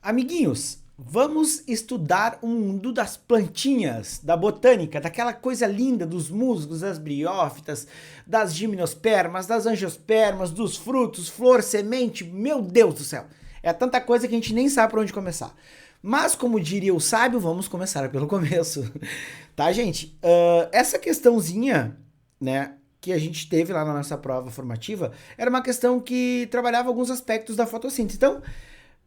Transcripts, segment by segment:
Amiguinhos, vamos estudar o mundo das plantinhas, da botânica, daquela coisa linda dos musgos, das briófitas, das gimnospermas, das angiospermas, dos frutos, flor, semente. Meu Deus do céu! É tanta coisa que a gente nem sabe por onde começar. Mas, como diria o sábio, vamos começar pelo começo. Tá, gente? Essa questãozinha, né, que a gente teve lá na nossa prova formativa, era uma questão que trabalhava alguns aspectos da fotossíntese. Então,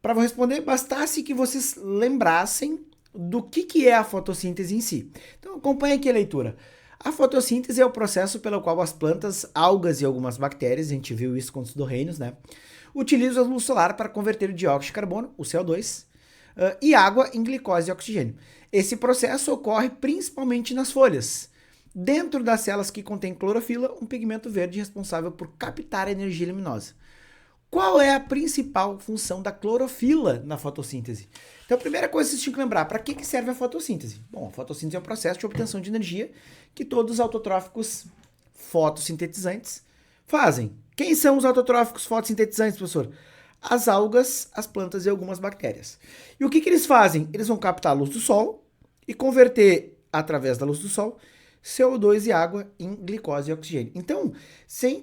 para responder, bastasse que vocês lembrassem do que é a fotossíntese em si. Então acompanhe aqui a leitura. A fotossíntese é o processo pelo qual as plantas, algas e algumas bactérias, a gente viu isso quando estudou reinos, né? Utilizam a luz solar para converter o dióxido de carbono, o CO2, e água em glicose e oxigênio. Esse processo ocorre principalmente nas folhas. Dentro das células que contêm clorofila, um pigmento verde responsável por captar a energia luminosa. Qual é a principal função da clorofila na fotossíntese? Então, a primeira coisa que vocês tinham que lembrar, para que serve a fotossíntese? Bom, a fotossíntese é um processo de obtenção de energia que todos os autotróficos fotossintetizantes fazem. Quem são os autotróficos fotossintetizantes, professor? As algas, as plantas e algumas bactérias. E o que eles fazem? Eles vão captar a luz do sol e converter, através da luz do sol, CO2 e água em glicose e oxigênio. Então, se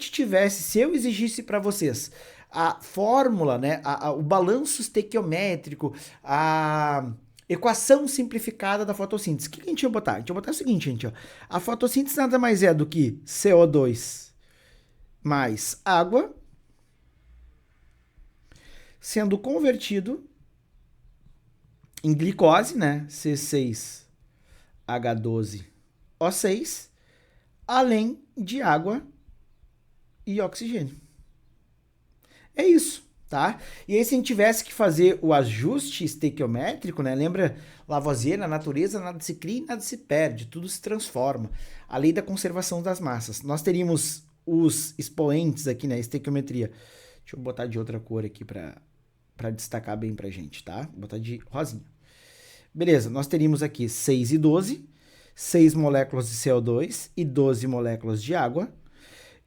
eu exigisse para vocês a fórmula, né, o balanço estequiométrico, a equação simplificada da fotossíntese, o que a gente ia botar? A gente ia botar o seguinte, gente, ó. A fotossíntese nada mais é do que CO2 mais água sendo convertido em glicose, né, C6H12O6, além de água e oxigênio. É isso, tá? E aí se a gente tivesse que fazer o ajuste estequiométrico, né? Lembra Lavoisier, na natureza nada se cria e nada se perde, tudo se transforma. A lei da conservação das massas. Nós teríamos os expoentes aqui, né? Estequiometria. Deixa eu botar de outra cor aqui para destacar bem pra gente, tá? Vou botar de rosinha. Beleza, nós teríamos aqui 6 e 12, 6 moléculas de CO2 e 12 moléculas de água,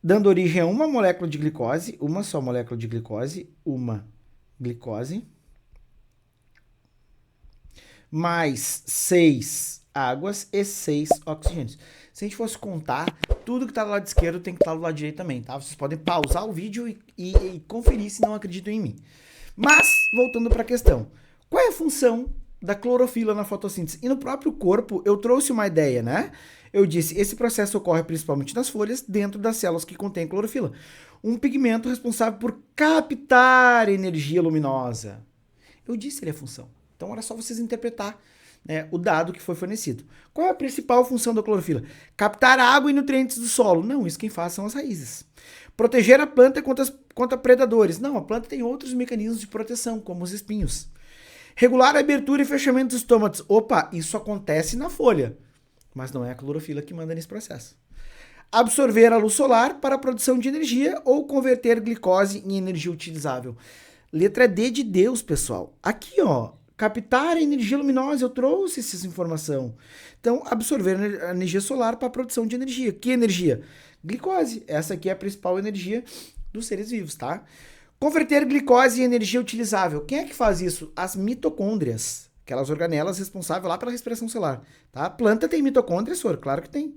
dando origem a uma molécula de glicose, uma só molécula de glicose, uma glicose, mais 6 águas e 6 oxigênios. Se a gente fosse contar, tudo que está do lado esquerdo tem que estar do lado direito também, tá? Vocês podem pausar o vídeo e conferir se não acreditam em mim. Mas, voltando para a questão, qual é a função da clorofila na fotossíntese? E no próprio corpo, eu trouxe uma ideia, né? Eu disse, esse processo ocorre principalmente nas folhas, dentro das células que contêm clorofila. Um pigmento responsável por captar energia luminosa. Eu disse ele a função. Então era só vocês interpretar, né, o dado que foi fornecido. Qual é a principal função da clorofila? Captar água e nutrientes do solo. Não, isso quem faz são as raízes. Proteger a planta contra predadores. Não, a planta tem outros mecanismos de proteção, como os espinhos. Regular a abertura e fechamento dos estômatos. Opa, isso acontece na folha, mas não é a clorofila que manda nesse processo. Absorver a luz solar para a produção de energia ou converter glicose em energia utilizável. Letra D de Deus, pessoal. Aqui, ó, captar a energia luminosa, eu trouxe essa informação. Então, absorver a energia solar para a produção de energia. Que energia? Glicose. Essa aqui é a principal energia dos seres vivos, tá? Converter glicose em energia utilizável. Quem é que faz isso? As mitocôndrias, aquelas organelas responsáveis lá pela respiração celular, tá? A planta tem mitocôndrias, senhor? Claro que tem.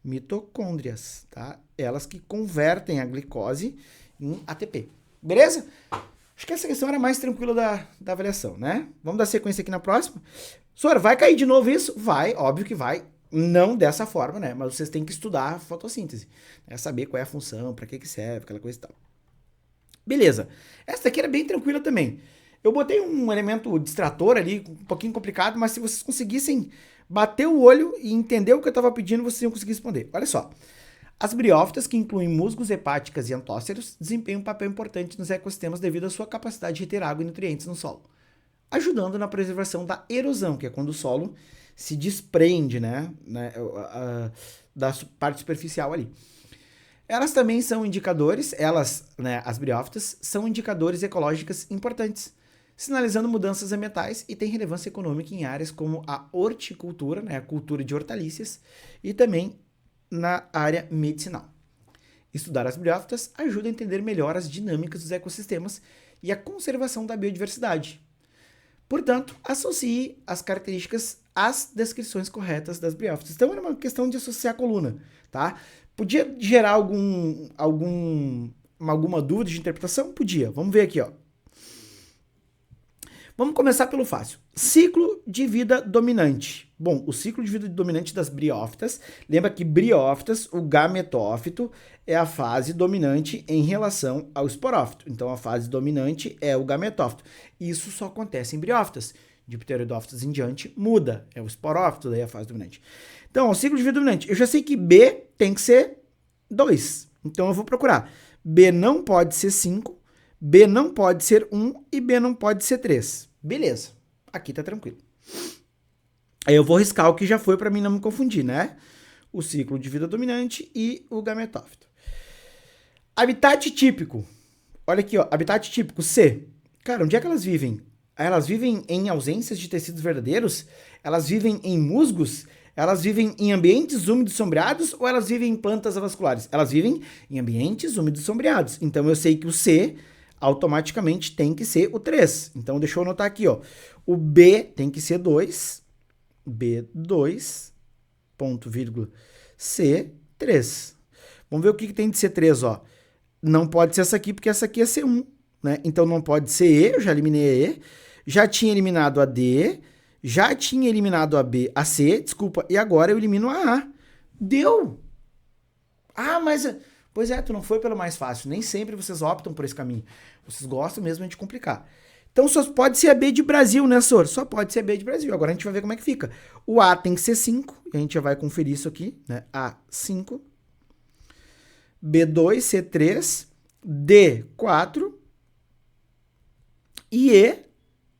Mitocôndrias, tá? Elas que convertem a glicose em ATP. Beleza? Acho que essa questão era mais tranquila da avaliação, né? Vamos dar sequência aqui na próxima. Senhor, vai cair de novo isso? Vai, óbvio que vai. Não dessa forma, né? Mas vocês têm que estudar a fotossíntese, né? Saber qual é a função, para que serve, aquela coisa e tal. Beleza. Essa aqui era bem tranquila também. Eu botei um elemento distrator ali, um pouquinho complicado, mas se vocês conseguissem bater o olho e entender o que eu estava pedindo, vocês iam conseguir responder. Olha só. As briófitas, que incluem musgos, hepáticas e antóceros, desempenham um papel importante nos ecossistemas devido à sua capacidade de reter água e nutrientes no solo, ajudando na preservação da erosão, que é quando o solo se desprende, né, da parte superficial ali. Elas também são indicadores, né, as briófitas, são indicadores ecológicos importantes, sinalizando mudanças ambientais e têm relevância econômica em áreas como a horticultura, né, a cultura de hortaliças, e também na área medicinal. Estudar as briófitas ajuda a entender melhor as dinâmicas dos ecossistemas e a conservação da biodiversidade. Portanto, associe as características às descrições corretas das briófitas. Então, era uma questão de associar a coluna, tá? Podia gerar alguma dúvida de interpretação? Podia. Vamos ver aqui, ó. Vamos começar pelo fácil. Ciclo de vida dominante. Bom, o ciclo de vida dominante das briófitas, lembra que briófitas, o gametófito, é a fase dominante em relação ao esporófito. Então, a fase dominante é o gametófito. Isso só acontece em briófitas. De pteridófitas em diante, muda. É o esporófito, daí a fase dominante. Então, o ciclo de vida dominante. Eu já sei que B tem que ser 2. Então, eu vou procurar. B não pode ser 5, B não pode ser 1 e B não pode ser 3. Beleza. Aqui tá tranquilo. Aí eu vou riscar o que já foi para mim não me confundir, né? O ciclo de vida dominante e o gametófito. Habitat típico. Olha aqui, ó. Habitat típico C. Cara, onde é que elas vivem? Elas vivem em ausências de tecidos verdadeiros? Elas vivem em musgos? Elas vivem em ambientes úmidos sombreados ou elas vivem em plantas avasculares? Elas vivem em ambientes úmidos sombreados. Então eu sei que o C automaticamente tem que ser o 3. Então deixa eu anotar aqui, ó. O B tem que ser 2. B2, ponto, vírgula, C3. Vamos ver o que tem de C3, ó. Não pode ser essa aqui, porque essa aqui é C1, né? Então não pode ser E, eu já eliminei a E. Já tinha eliminado a D, já tinha eliminado a B, a C, desculpa, e agora eu elimino a A. Deu! Ah, mas... Pois é, tu não foi pelo mais fácil. Nem sempre vocês optam por esse caminho. Vocês gostam mesmo de complicar. Então só pode ser a B de Brasil, né, Sor? Só pode ser a B de Brasil. Agora a gente vai ver como é que fica. O A tem que ser 5. E a gente já vai conferir isso aqui, né? A5. B2, C3. D4. E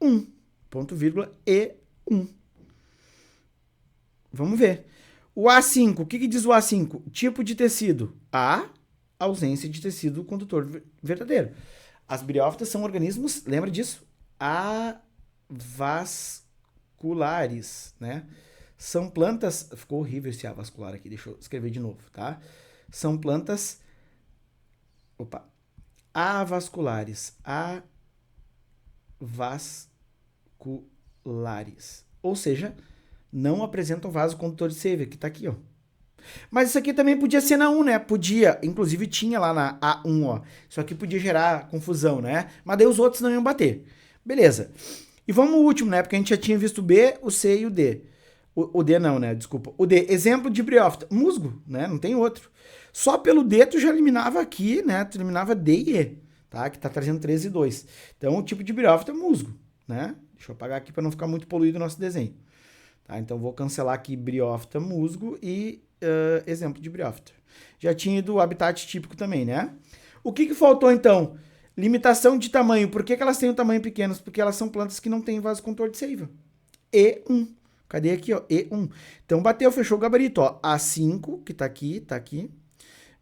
E1. Ponto, vírgula, E1. Vamos ver. O A5, o que diz o A5? Tipo de tecido. A, ausência de tecido condutor verdadeiro. As briófitas são organismos, lembra disso? Avasculares, né? São plantas... Ficou horrível esse avascular aqui, deixa eu escrever de novo, tá? São plantas... Opa. Avasculares. Avasculares. Ou seja, não apresentam vaso condutor de seiva, que tá aqui, ó. Mas isso aqui também podia ser na 1, né? Podia, inclusive tinha lá na A1, ó. Isso aqui podia gerar confusão, né? Mas daí os outros não iam bater. Beleza. E vamos ao último, né? Porque a gente já tinha visto o B, o C e o D. O D não, né? Desculpa. O D, exemplo de briófita. Musgo, né? Não tem outro. Só pelo D tu já eliminava aqui, né? Tu eliminava D e E, tá? Que tá trazendo 13 e 2. Então o tipo de briófita é musgo, né? Deixa eu apagar aqui para não ficar muito poluído o nosso desenho. Tá? Então vou cancelar aqui briófita, musgo e... exemplo de briófita. Já tinha ido o habitat típico também, né? O que faltou, então? Limitação de tamanho. Por que elas têm um tamanho pequeno? Porque elas são plantas que não têm vasocontor de seiva. E1. Cadê aqui, ó? E1. Então, bateu, fechou o gabarito, ó. A5, que tá aqui, tá aqui.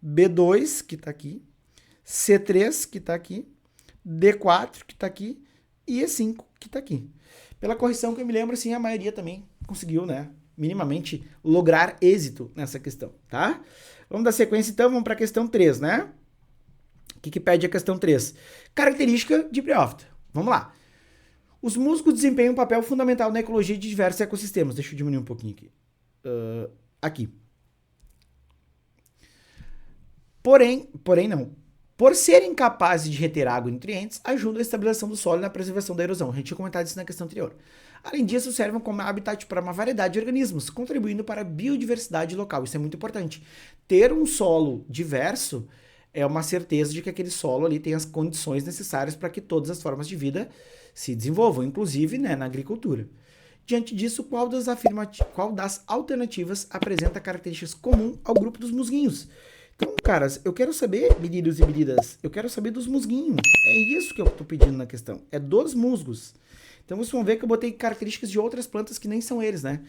B2, que tá aqui. C3, que tá aqui. D4, que tá aqui. E E5, que tá aqui. Pela correção que eu me lembro, assim, a maioria também conseguiu, né? Minimamente lograr êxito nessa questão, tá? Vamos dar sequência, então, vamos para a questão 3, né? O que pede a questão 3? Característica de briófita. Vamos lá. Os musgos desempenham um papel fundamental na ecologia de diversos ecossistemas. Deixa eu diminuir um pouquinho aqui. Aqui. Porém não. Por serem capazes de reter água e nutrientes, ajudam a estabilização do solo e na preservação da erosão. A gente tinha comentado isso na questão anterior. Além disso, servem como habitat para uma variedade de organismos, contribuindo para a biodiversidade local. Isso é muito importante. Ter um solo diverso é uma certeza de que aquele solo ali tem as condições necessárias para que todas as formas de vida se desenvolvam, inclusive, né, na agricultura. Diante disso, qual das alternativas apresenta características comuns ao grupo dos musguinhos? Então, caras, eu quero saber, meninos e meninas, eu quero saber dos musguinhos. É isso que eu tô pedindo na questão. É dos musgos. Então, vocês vão ver que eu botei características de outras plantas que nem são eles, né?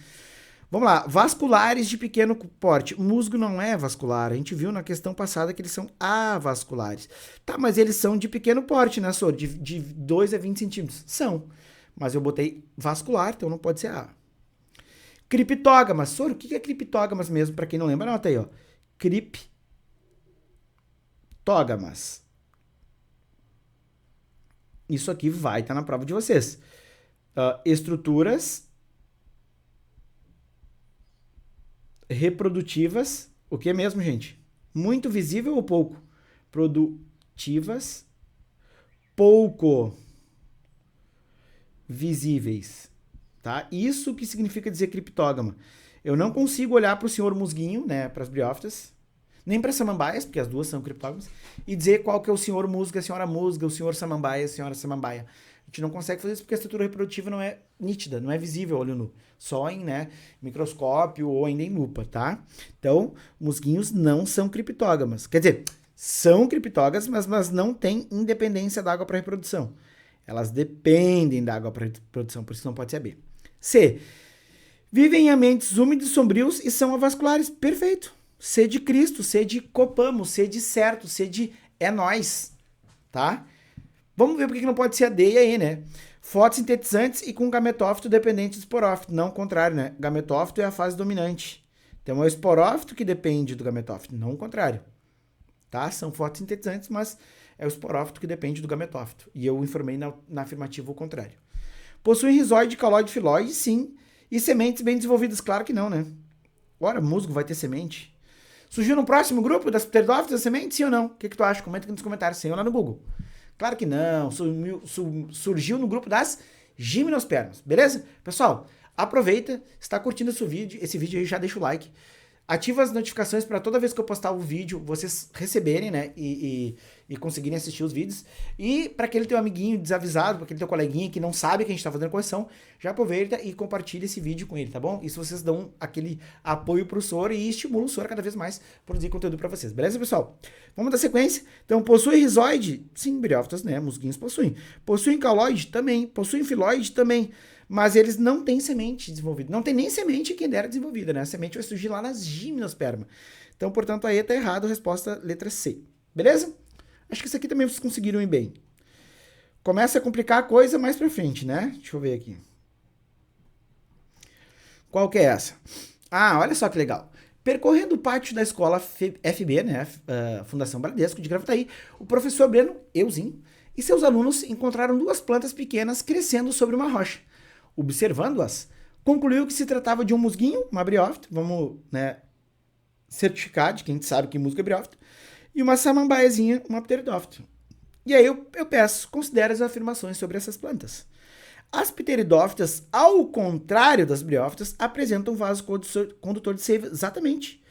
Vamos lá. Vasculares de pequeno porte. Musgo não é vascular. A gente viu na questão passada que eles são avasculares. Tá, mas eles são de pequeno porte, né, Sor? De 2 a 20 centímetros. São. Mas eu botei vascular, então não pode ser A. Criptógamas. Sor, o que é criptógamas mesmo? Para quem não lembra, anota aí, ó. Criptógamas. Isso aqui vai estar na prova de vocês. estruturas reprodutivas. O que mesmo, gente? Muito visível ou pouco? Produtivas, pouco visíveis, tá? Isso que significa dizer criptógama. Eu não consigo olhar para o senhor musguinho, né, para as briófitas, nem para as samambaias, porque as duas são criptógamas, e dizer qual que é o senhor musga, a senhora musga, o senhor samambaia, a senhora samambaia. A gente não consegue fazer isso porque a estrutura reprodutiva não é nítida, não é visível olho nu. Só em, né, microscópio ou ainda em lupa, tá? Então, musguinhos não são criptógamas. Quer dizer, são criptógamas, mas não têm independência da água para reprodução. Elas dependem da água para reprodução, por isso não pode ser a B. C. Vivem em ambientes úmidos, sombrios e são avasculares. Perfeito. C de Cristo, C de copamos, C de certo, C de é nós, tá? Vamos ver por que não pode ser a D e a E, né? Fotossintetizantes e com gametófito dependente do esporófito. Não o contrário, né? Gametófito é a fase dominante. Então é o esporófito que depende do gametófito, não o contrário. Tá? São fotossintetizantes, mas é o esporófito que depende do gametófito. E eu informei na afirmativa o contrário. Possuem rizoide, calóide, filóide, sim. E sementes bem desenvolvidas? Claro que não, né? Ora, musgo vai ter semente. Surgiu no próximo grupo das pteridófitas a semente, sim ou não? O que tu acha? Comenta aqui nos comentários, sim ou lá no Google. Claro que não. Surgiu no grupo das gimnospermas, beleza? Pessoal, aproveita, está curtindo esse vídeo aí, já deixa o like. Ativa as notificações para toda vez que eu postar o vídeo, vocês receberem, né? E conseguirem assistir os vídeos. E para aquele teu amiguinho desavisado, para aquele teu coleguinha que não sabe que a gente está fazendo correção, já aproveita e compartilha esse vídeo com ele, tá bom? Isso vocês dão aquele apoio pro Sora e estimulam o Sora cada vez mais a produzir conteúdo para vocês. Beleza, pessoal? Vamos dar sequência. Então, possui rizoide? Sim, briófitas, né? Musguinhos possuem. Possuem caloide? Também. Possuem filóide? Também. Mas eles não têm semente desenvolvida. Não tem nem semente quem dera desenvolvida, né? A semente vai surgir lá nas gimnospermas. Então, portanto, aí tá errado a resposta letra C. Beleza? Acho que isso aqui também vocês conseguiram ir bem. Começa a complicar a coisa mais pra frente, né? Deixa eu ver aqui. Qual que é essa? Ah, olha só que legal. Percorrendo o pátio da escola FB, né? Fundação Bradesco de Gravataí, o professor Breno, euzinho, e seus alunos encontraram duas plantas pequenas crescendo sobre uma rocha. Observando-as, concluiu que se tratava de um musguinho, uma briófita, vamos, né, certificar de quem sabe que musgo é briófita, e uma samambaiazinha, uma pteridófita. E aí eu peço, considere as afirmações sobre essas plantas. As pteridófitas, ao contrário das briófitas, apresentam vaso condutor de seiva, exatamente.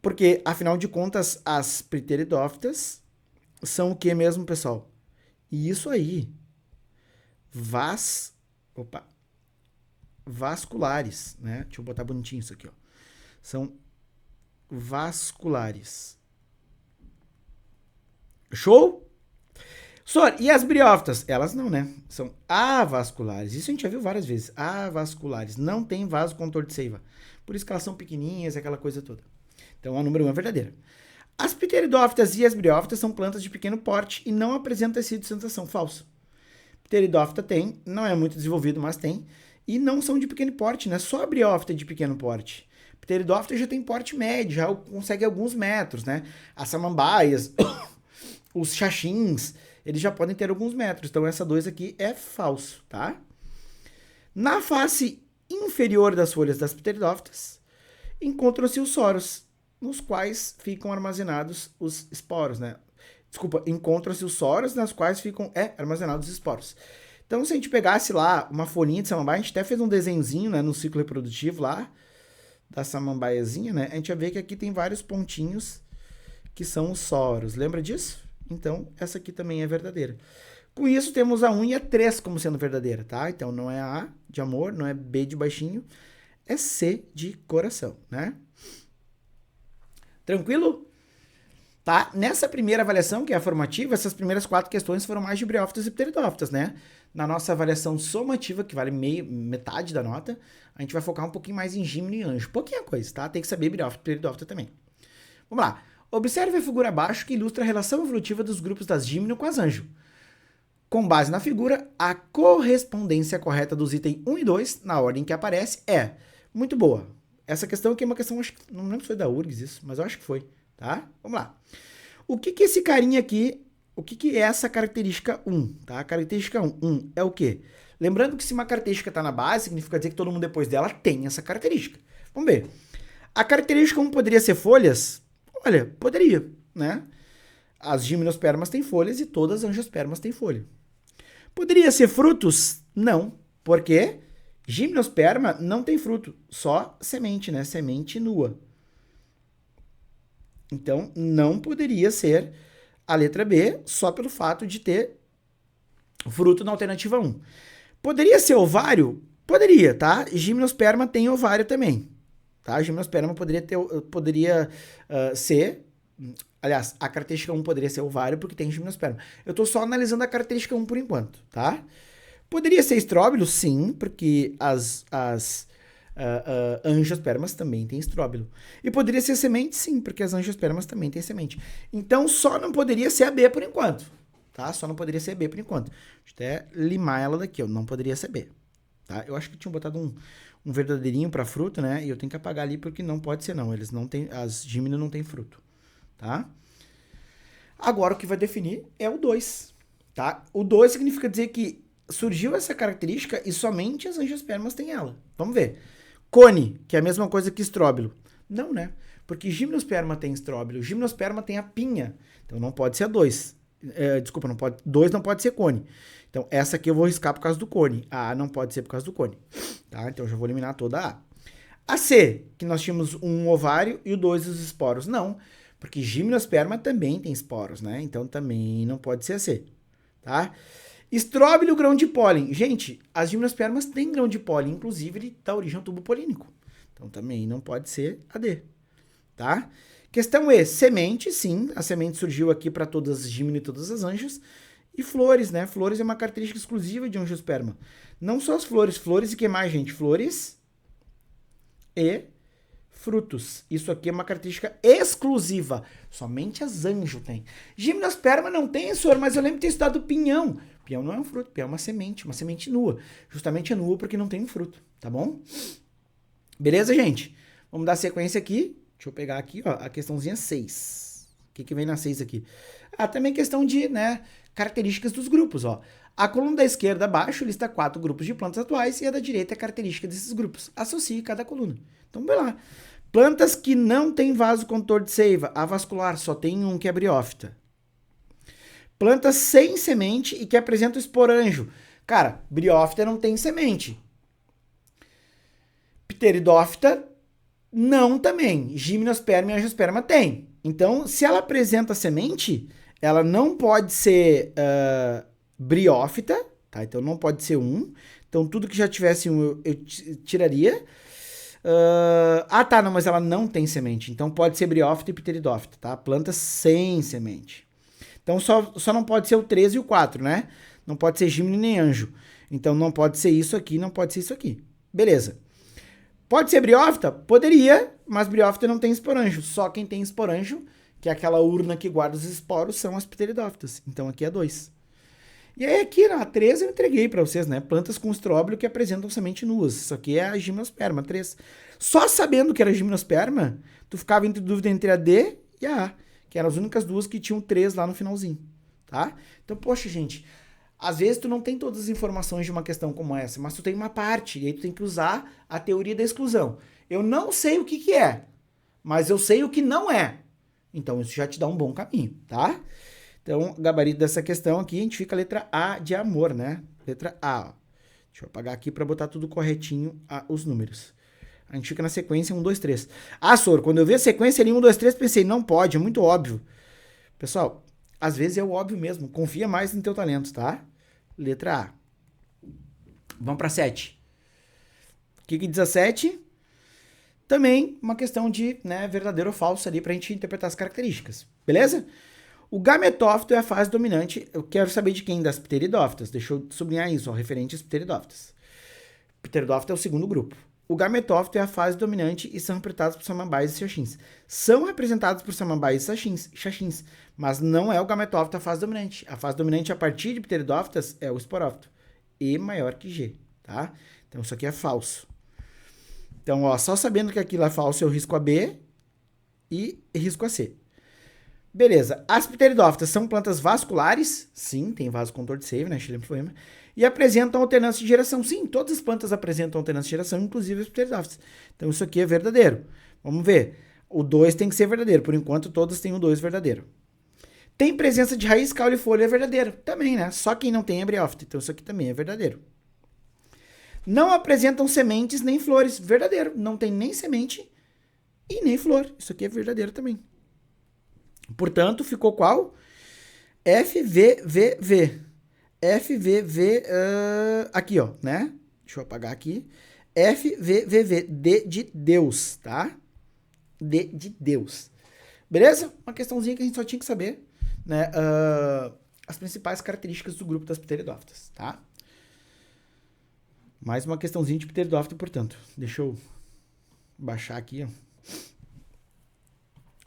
Porque, afinal de contas, as pteridófitas são o que mesmo, pessoal? Isso aí. Vasculares, né? Deixa eu botar bonitinho isso aqui, ó. São vasculares. Show? E as briófitas? Elas não, né? São avasculares. Isso a gente já viu várias vezes. Avasculares. Não tem vaso condutor de seiva. Por isso que elas são pequenininhas, aquela coisa toda. Então, a número 1 é verdadeira. As pteridófitas e as briófitas são plantas de pequeno porte e não apresentam tecido de sustentação. Falso. Pteridófita tem, não é muito desenvolvido, mas tem. E não são de pequeno porte, né? Só a briófita é de pequeno porte. Pteridófita já tem porte médio, já consegue alguns metros, né? As samambaias, os xaxins, eles já podem ter alguns metros. Então, essa 2 aqui é falso, tá? Na face inferior das folhas das pteridófitas, encontram-se os soros, nos quais ficam armazenados os esporos, né? Desculpa, encontram-se os soros, nas quais ficam armazenados os esporos. Então, se a gente pegasse lá uma folhinha de samambaia, a gente até fez um desenhozinho, né, no ciclo reprodutivo lá, da samambaiazinha, né? A gente vai ver que aqui tem vários pontinhos que são os soros. Lembra disso? Então, essa aqui também é verdadeira. Com isso, temos a 1 e a 3 como sendo verdadeira, tá? Então, não é A de amor, não é B de baixinho, é C de coração, né? Tranquilo? Tá? Nessa primeira avaliação, que é a formativa, essas primeiras 4 questões foram mais de briófitas e pteridófitas, né? Na nossa avaliação somativa, que vale metade da nota, a gente vai focar um pouquinho mais em gímeno e anjo. Pouquinha coisa, tá? Tem que saber briófita e pteridófita também. Vamos lá. Observe a figura abaixo que ilustra a relação evolutiva dos grupos das gímeno com as anjo. Com base na figura, a correspondência correta dos itens 1 e 2, na ordem que aparece, é muito boa. Essa questão aqui é uma questão, acho que, não lembro se foi da URGS isso, mas eu acho que foi, tá? Vamos lá. O que esse carinha aqui, o que é essa característica 1, tá? A característica 1 é o quê? Lembrando que se uma característica está na base, significa dizer que todo mundo depois dela tem essa característica. Vamos ver. A característica 1 poderia ser folhas? Olha, poderia, né? As gimnospermas têm folhas e todas as angiospermas têm folha. Poderia ser frutos? Não. Por quê? Gimnosperma não tem fruto, só semente, né? Semente nua. Então, não poderia ser a letra B só pelo fato de ter fruto na alternativa 1. Poderia ser ovário? Poderia, tá? Gimnosperma tem ovário também, tá? Gimnosperma poderia ser... Aliás, a característica 1 poderia ser ovário porque tem gimnosperma. Eu tô só analisando a característica 1 por enquanto, tá? Poderia ser estróbilo? Sim, porque as angiospermas também têm estróbilo. E poderia ser semente? Sim, porque as angiospermas também têm semente. Então, só não poderia ser a B por enquanto, tá? Só não poderia ser B por enquanto. Deixa eu até limar ela daqui, ó. Não poderia ser B, tá? Eu acho que tinham botado um verdadeirinho para fruto, né? E eu tenho que apagar ali porque não pode ser não. Eles não têm, as gíminos não têm fruto, tá? Agora o que vai definir é o 2, tá? O 2 significa dizer que surgiu essa característica e somente as angiospermas têm ela. Vamos ver. Cone, que é a mesma coisa que estróbilo. Não, né? Porque gimnosperma tem estróbilo, gimnosperma tem a pinha. Então não pode ser a 2. Desculpa, não pode, 2 não pode ser cone. Então essa aqui eu vou riscar por causa do cone. A A não pode ser por causa do cone. Tá? Então eu já vou eliminar toda a A. A C, que nós tínhamos um ovário e o 2 os esporos. Não, porque gimnosperma também tem esporos, né? Então também não pode ser a C, tá? Estróbilo, grão de pólen. Gente, as gimnospermas têm grão de pólen, inclusive ele dá origem ao tubo polínico. Então também não pode ser a D, tá? Questão E, semente, sim. A semente surgiu aqui para todas as gíminos e todas as angios. E flores, né? Flores é uma característica exclusiva de angiosperma. Não só as flores. Flores e que mais, gente? Flores e frutos. Isso aqui é uma característica exclusiva. Somente as angios têm. Gimnosperma não tem, senhor, mas eu lembro de ter estudado pinhão. Pinhão não é um fruto, pinhão é uma semente nua. Justamente é nua porque não tem um fruto, tá bom? Beleza, gente? Vamos dar sequência aqui. Deixa eu pegar aqui, ó, a questãozinha 6. O que vem na 6 aqui? Também questão de, né, características dos grupos, ó. A coluna da esquerda abaixo lista 4 grupos de plantas atuais e a da direita é a característica desses grupos. Associe cada coluna. Então, vamos lá. Plantas que não têm vaso condutor de seiva, avascular, só tem um que é briófita. Plantas sem semente e que apresentam esporanjo. Cara, briófita não tem semente. Pteridófita não também. Gimnosperma e angiosperma tem. Então, se ela apresenta semente, ela não pode ser briófita, tá? Então não pode ser um. Então tudo que já tivesse um eu tiraria. Tá, não, mas ela não tem semente. Então pode ser briófita e pteridófita, tá? Plantas sem semente. Então só não pode ser o 3 e o 4, né? Não pode ser gímino nem anjo. Então não pode ser isso aqui, não pode ser isso aqui. Beleza. Pode ser briófita? Poderia, mas briófita não tem esporanjo. Só quem tem esporanjo, que é aquela urna que guarda os esporos, são as pteridófitas. Então aqui é 2. E aí aqui na 3 eu entreguei para vocês, né? Plantas com estróbilo que apresentam semente nuas. Isso aqui é a gimnosperma, 3. Só sabendo que era gimnosperma, tu ficava entre dúvida entre a D e a A, que eram as únicas duas que tinham 3 lá no finalzinho, tá? Então, poxa, gente, às vezes tu não tem todas as informações de uma questão como essa, mas tu tem uma parte, e aí tu tem que usar a teoria da exclusão. Eu não sei o que é, mas eu sei o que não é. Então, isso já te dá um bom caminho, tá? Então, o gabarito dessa questão aqui, a gente fica a letra A de amor, né? Letra A, ó. Deixa eu apagar aqui para botar tudo corretinho os números. A gente fica na sequência 1, 2, 3. Sor, quando eu vi a sequência ali 1, 2, 3, pensei, não pode, é muito óbvio. Pessoal, às vezes é o óbvio mesmo. Confia mais no teu talento, tá? Letra A. Vamos para 7. O que diz a 7? Também uma questão de, né, verdadeiro ou falso ali pra gente interpretar as características. Beleza? O gametófito é a fase dominante. Eu quero saber de quem? Das pteridófitas. Deixa eu sublinhar isso, ó, referente às pteridófitas. Pteridófita é o segundo grupo. O gametófito é a fase dominante e são representados por samambaias e xaxins. São representados por samambaias e xaxins, mas não é o gametófito a fase dominante. A fase dominante a partir de pteridófitas é o esporófito. E maior que G, tá? Então isso aqui é falso. Então, ó, só sabendo que aquilo é falso, eu risco a B e risco a C. Beleza. As pteridófitas são plantas vasculares. Sim, tem vaso condutor de seiva, né? e apresentam alternância de geração. Sim, todas as plantas apresentam alternância de geração, inclusive as pteridófitas. Então isso aqui é verdadeiro. Vamos ver. O 2 tem que ser verdadeiro. Por enquanto, todas têm o 2 verdadeiro. Tem presença de raiz, caule e folha é verdadeiro. Também, né? Só quem não tem é briófita. Então isso aqui também é verdadeiro. Não apresentam sementes nem flores. Verdadeiro. Não tem nem semente e nem flor. Isso aqui é verdadeiro também. Portanto, ficou qual? FVVV. FVV, aqui, ó, né? Deixa eu apagar aqui. FVVV, D de Deus, tá? D de Deus. Beleza? Uma questãozinha que a gente só tinha que saber, né? As principais características do grupo das pteridófitas, tá? Mais uma questãozinha de pteridófita, portanto. Deixa eu baixar aqui, ó.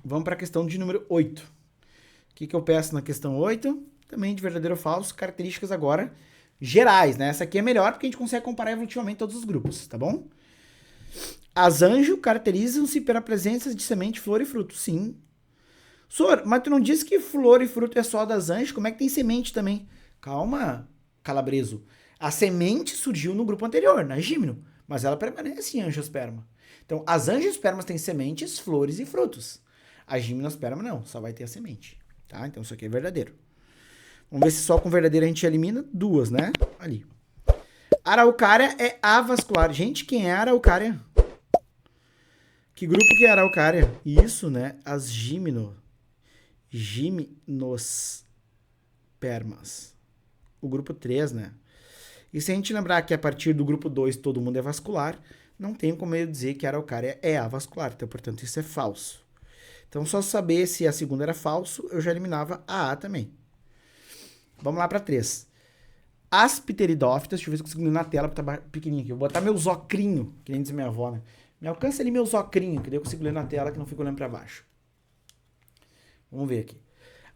Vamos para a questão de número 8. O que eu peço na questão 8? Também de verdadeiro ou falso, características agora gerais, né? Essa aqui é melhor porque a gente consegue comparar evolutivamente todos os grupos, tá bom? As anjo caracterizam-se pela presença de semente, flor e fruto. Sim. Senhor, mas tu não disse que flor e fruto é só das anjos? Como é que tem semente também? Calma, calabreso. A semente surgiu no grupo anterior, na gímeno, mas ela permanece em angiosperma. Então, as angiospermas têm sementes, flores e frutos. A gimnosperma não, só vai ter a semente. Tá? Então, isso aqui é verdadeiro. Vamos ver se só com verdadeiro a gente elimina duas, né? Ali. Araucária é avascular. Gente, quem é araucária? Que grupo que é araucária? Isso, né? As gimnospermas. O grupo 3, né? E se a gente lembrar que a partir do grupo 2 todo mundo é vascular, não tem como eu dizer que a araucária é avascular. Então, portanto, isso é falso. Então, só saber se a segunda era falso, eu já eliminava a A também. Vamos lá para 3. As pteridófitas, deixa eu ver se eu consigo ler na tela, porque tá pequenininho aqui. Eu vou botar meu zocrinho, que nem diz minha avó, né? Me alcança ali meu zocrinho, que daí eu consigo ler na tela, que não fico olhando para baixo. Vamos ver aqui.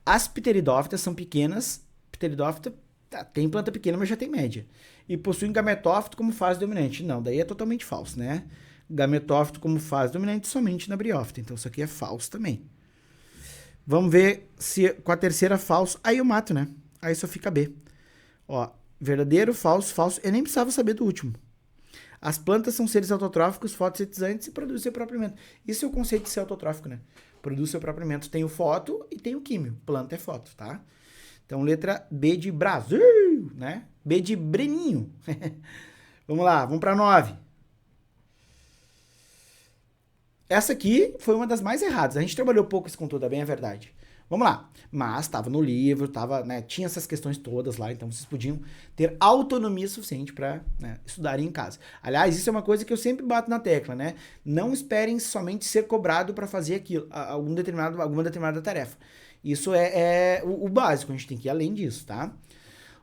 As pteridófitas são pequenas. Pteridófita tem planta pequena, mas já tem média. E possuem gametófito como fase dominante. Não, daí é totalmente falso, né? Gametófito como fase dominante somente na briófita. Então isso aqui é falso também. Vamos ver se com a terceira falso. Aí eu mato, né? Aí só fica B. Ó, verdadeiro, falso, falso. Eu nem precisava saber do último. As plantas são seres autotróficos, fotossintetizantes e produzem seu próprio alimento. Isso é o conceito de ser autotrófico, né? Produz seu próprio alimento. Tem o foto e tem o químio. Planta é foto, tá? Então, letra B de Brasil, né? B de Breninho. Vamos lá, vamos para 9. Essa aqui foi uma das mais erradas. A gente trabalhou pouco esse conteúdo, é bem a verdade. Vamos lá. Mas estava no livro, né, tinha essas questões todas lá, então vocês podiam ter autonomia suficiente para, né, estudarem em casa. Aliás, isso é uma coisa que eu sempre bato na tecla, né? Não esperem somente ser cobrado para fazer aquilo, alguma determinada tarefa. Isso é o básico, a gente tem que ir além disso, tá?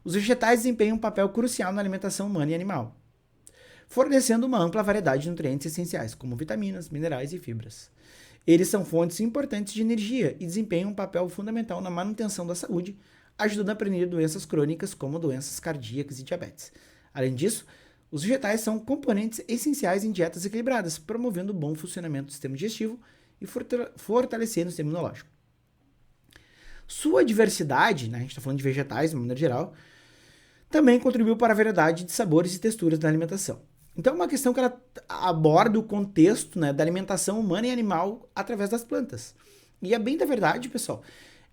Os vegetais desempenham um papel crucial na alimentação humana e animal, fornecendo uma ampla variedade de nutrientes essenciais, como vitaminas, minerais e fibras. Eles são fontes importantes de energia e desempenham um papel fundamental na manutenção da saúde, ajudando a prevenir doenças crônicas como doenças cardíacas e diabetes. Além disso, os vegetais são componentes essenciais em dietas equilibradas, promovendo o bom funcionamento do sistema digestivo e fortalecendo o sistema imunológico. Sua diversidade, né, a gente está falando de vegetais de uma maneira geral, também contribuiu para a variedade de sabores e texturas da alimentação. Então é uma questão que ela aborda o contexto, né, da alimentação humana e animal através das plantas. E é bem da verdade, pessoal,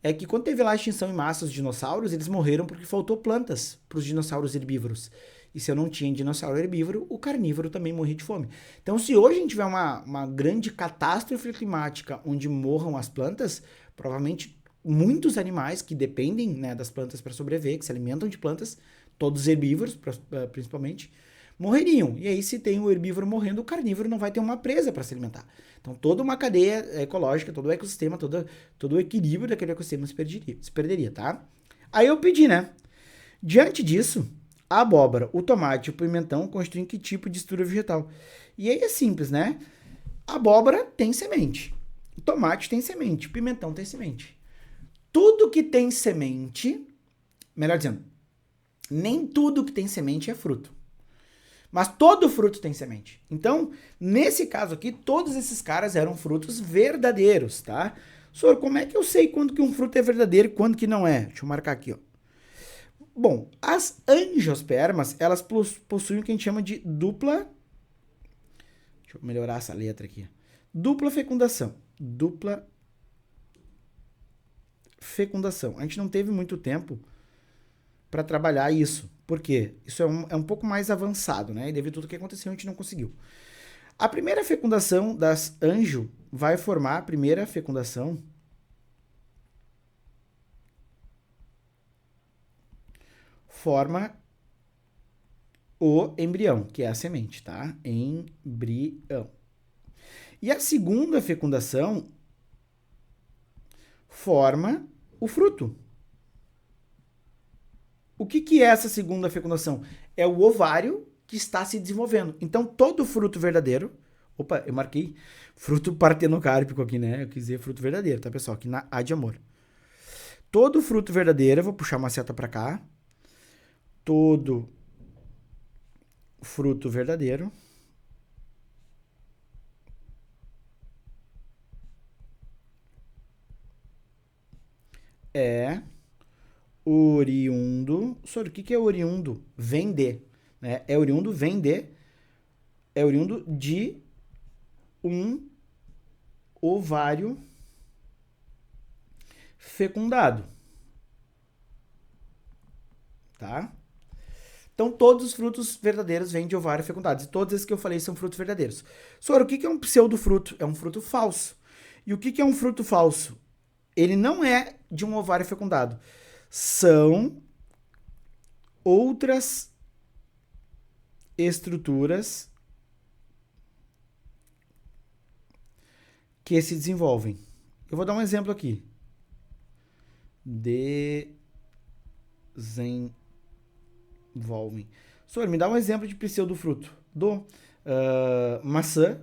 é que quando teve lá a extinção em massa dos dinossauros, eles morreram porque faltou plantas para os dinossauros herbívoros. E se eu não tinha dinossauro herbívoro, o carnívoro também morria de fome. Então se hoje a gente tiver uma grande catástrofe climática onde morram as plantas, provavelmente muitos animais que dependem, né, das plantas para sobreviver, que se alimentam de plantas, todos herbívoros principalmente, morreriam. E aí, se tem o herbívoro morrendo, o carnívoro não vai ter uma presa para se alimentar. Então, toda uma cadeia ecológica, todo o ecossistema, todo o equilíbrio daquele ecossistema se perderia, tá? Aí eu pedi, né? Diante disso, a abóbora, o tomate e o pimentão constituem que tipo de estrutura vegetal? E aí é simples, né? A abóbora tem semente, o tomate tem semente, o pimentão tem semente. Tudo que tem semente, melhor dizendo, nem tudo que tem semente é fruto. Mas todo fruto tem semente. Então, nesse caso aqui, todos esses caras eram frutos verdadeiros, tá? Senhor, como é que eu sei quando que um fruto é verdadeiro e quando que não é? Deixa eu marcar aqui, ó. Bom, as angiospermas, elas possuem o que a gente chama de dupla... Deixa eu melhorar essa letra aqui. Dupla fecundação. Dupla fecundação. A gente não teve muito tempo para trabalhar isso. Por quê? Isso é um pouco mais avançado, né? E devido a tudo que aconteceu, a gente não conseguiu. A primeira fecundação das anjo vai formar a primeira fecundação forma o embrião, que é a semente, tá? Embrião. E a segunda fecundação forma o fruto. O que é essa segunda fecundação? É o ovário que está se desenvolvendo. Então, todo fruto verdadeiro... Opa, eu marquei fruto partenocárpico aqui, né? Eu quis dizer fruto verdadeiro, tá, pessoal? Aqui na A de amor. Todo fruto verdadeiro, eu vou puxar uma seta para cá. Todo fruto verdadeiro é oriundo... Sobre o que é oriundo? Vem de. Né? É oriundo, vem de... É oriundo de um ovário fecundado. Tá? Então, todos os frutos verdadeiros vêm de ovário fecundado. E todos esses que eu falei são frutos verdadeiros. Sora, o que é um pseudofruto? É um fruto falso. E o que é um fruto falso? Ele não é de um ovário fecundado. São outras estruturas que se desenvolvem. Eu vou dar um exemplo aqui. Desenvolvem. Senhor, me dá um exemplo de pseudofruto. Maçã.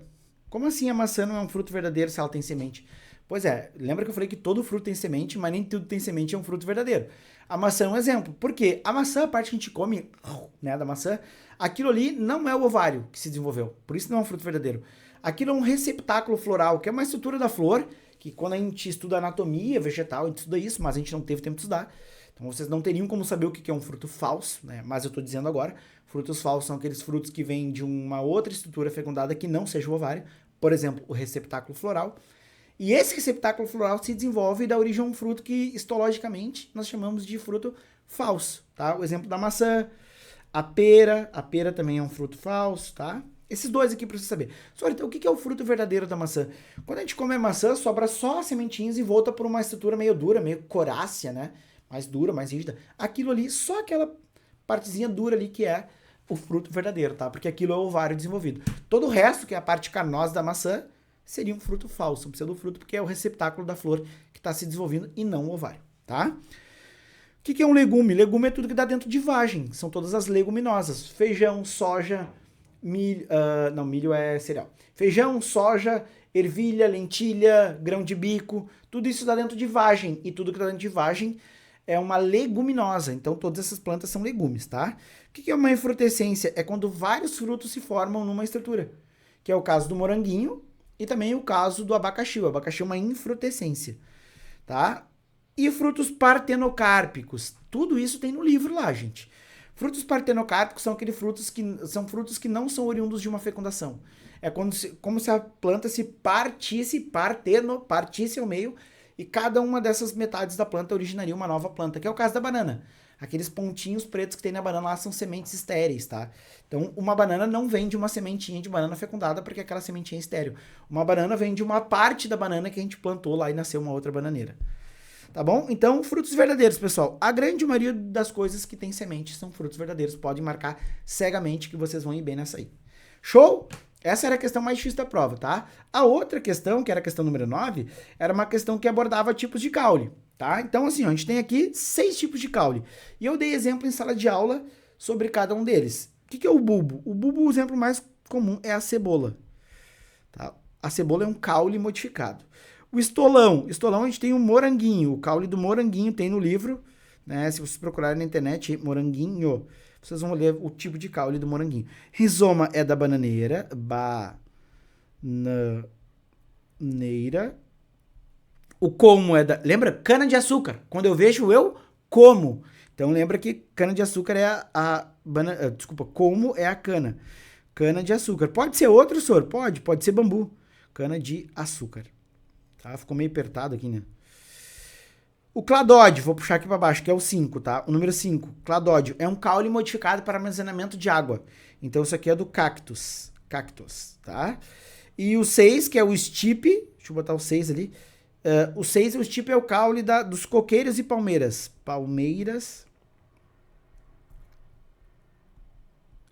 Como assim a maçã não é um fruto verdadeiro se ela tem semente? Pois é, lembra que eu falei que todo fruto tem semente, mas nem tudo tem semente é um fruto verdadeiro. A maçã é um exemplo. Por quê? A maçã, a parte que a gente come, né, da maçã, aquilo ali não é o ovário que se desenvolveu. Por isso não é um fruto verdadeiro. Aquilo é um receptáculo floral, que é uma estrutura da flor, que quando a gente estuda anatomia vegetal, a gente estuda isso, mas a gente não teve tempo de estudar. Então vocês não teriam como saber o que é um fruto falso, né? Mas eu estou dizendo agora, frutos falsos são aqueles frutos que vêm de uma outra estrutura fecundada que não seja o ovário, por exemplo, o receptáculo floral. E esse receptáculo floral se desenvolve e dá origem a um fruto que, histologicamente, nós chamamos de fruto falso, tá? O exemplo da maçã, a pera também é um fruto falso, tá? Esses dois aqui para você saber. Só então, o que é o fruto verdadeiro da maçã? Quando a gente come a maçã, sobra só as sementinhas e volta por uma estrutura meio dura, meio corácea, né? Mais dura, mais rígida. Aquilo ali, só aquela partezinha dura ali que é o fruto verdadeiro, tá? Porque aquilo é o ovário desenvolvido. Todo o resto, que é a parte carnosa da maçã, seria um fruto falso, um pseudofruto, porque é o receptáculo da flor que está se desenvolvendo e não o ovário, tá? O que é um legume? Legume é tudo que dá dentro de vagem, são todas as leguminosas. Feijão, soja, milho, não, milho é cereal. Feijão, soja, ervilha, lentilha, grão de bico, tudo isso dá dentro de vagem, e tudo que dá dentro de vagem é uma leguminosa, então todas essas plantas são legumes, tá? O que é uma infrutescência? É quando vários frutos se formam numa estrutura, que é o caso do moranguinho, e também o caso do abacaxi. O abacaxi é uma infrutescência, tá? E frutos partenocárpicos. Tudo isso tem no livro lá, gente. Frutos partenocárpicos são aqueles frutos que não são oriundos de uma fecundação. É como se a planta se partisse ao meio, e cada uma dessas metades da planta originaria uma nova planta, que é o caso da banana. Aqueles pontinhos pretos que tem na banana lá são sementes estéreis, tá? Então, uma banana não vem de uma sementinha de banana fecundada porque aquela sementinha é estéril. Uma banana vem de uma parte da banana que a gente plantou lá e nasceu uma outra bananeira. Tá bom? Então, frutos verdadeiros, pessoal. A grande maioria das coisas que tem semente são frutos verdadeiros. Podem marcar cegamente que vocês vão ir bem nessa aí. Show? Essa era a questão mais difícil da prova, tá? A outra questão, que era a questão número 9, era uma questão que abordava tipos de caule, tá? Então, assim, ó, a gente tem aqui 6 tipos de caule. E eu dei exemplo em sala de aula sobre cada um deles. O que é o bulbo? O bulbo, o exemplo mais comum é a cebola, tá? A cebola é um caule modificado. O estolão a gente tem o moranguinho. O caule do moranguinho tem no livro, né? Se vocês procurarem na internet, moranguinho, vocês vão ler o tipo de caule do moranguinho. Rizoma é da bananeira. Bananeira. O como é da... Lembra? Cana de açúcar. Quando eu vejo, eu como. Então lembra que cana-de-açúcar é desculpa, como é a cana. Cana-de-açúcar. Pode ser outro, senhor? Pode ser bambu. Cana-de-açúcar. Tá? Ficou meio apertado aqui, né? O cladódio, vou puxar aqui para baixo, que é o 5, tá? O número 5, cladódio, é um caule modificado para armazenamento de água. Então isso aqui é do cactus, tá? E o 6, que é o stipe, deixa eu botar o 6 ali. O 6, o stipe é o caule dos coqueiros e palmeiras. Palmeiras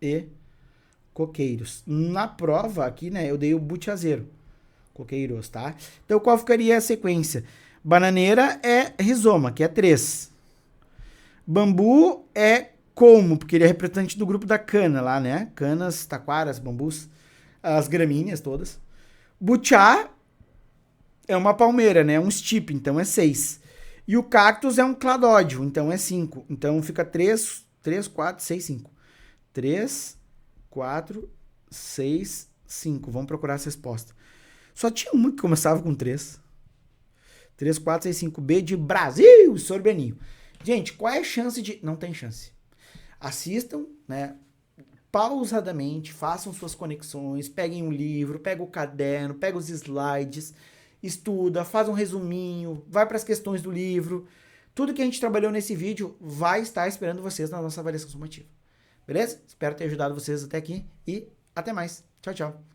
e coqueiros. Na prova aqui, né, eu dei o butiazeiro. Coqueiros, tá? Então qual ficaria a sequência? Bananeira é rizoma, que é 3. Bambu é colmo, porque ele é representante do grupo da cana lá, né? Canas, taquaras, bambus, as gramíneas todas. Butiá é uma palmeira, né? Um stipe, então é 6. E o cactus é um cladódio, então é 5. Então fica 3, 4, 6, 5. 3, 4, 6, 5. Vamos procurar essa resposta. Só tinha uma que começava com 3. 3, 4, 6, 5. B de Brasil, sorbeninho. Gente, qual é a chance de... Não tem chance. Assistam, né? Pausadamente, façam suas conexões, peguem um livro, pega o caderno, pega os slides, estuda, faz um resuminho, vai para as questões do livro. Tudo que a gente trabalhou nesse vídeo vai estar esperando vocês na nossa avaliação sumativa. Beleza? Espero ter ajudado vocês até aqui e até mais. Tchau, tchau.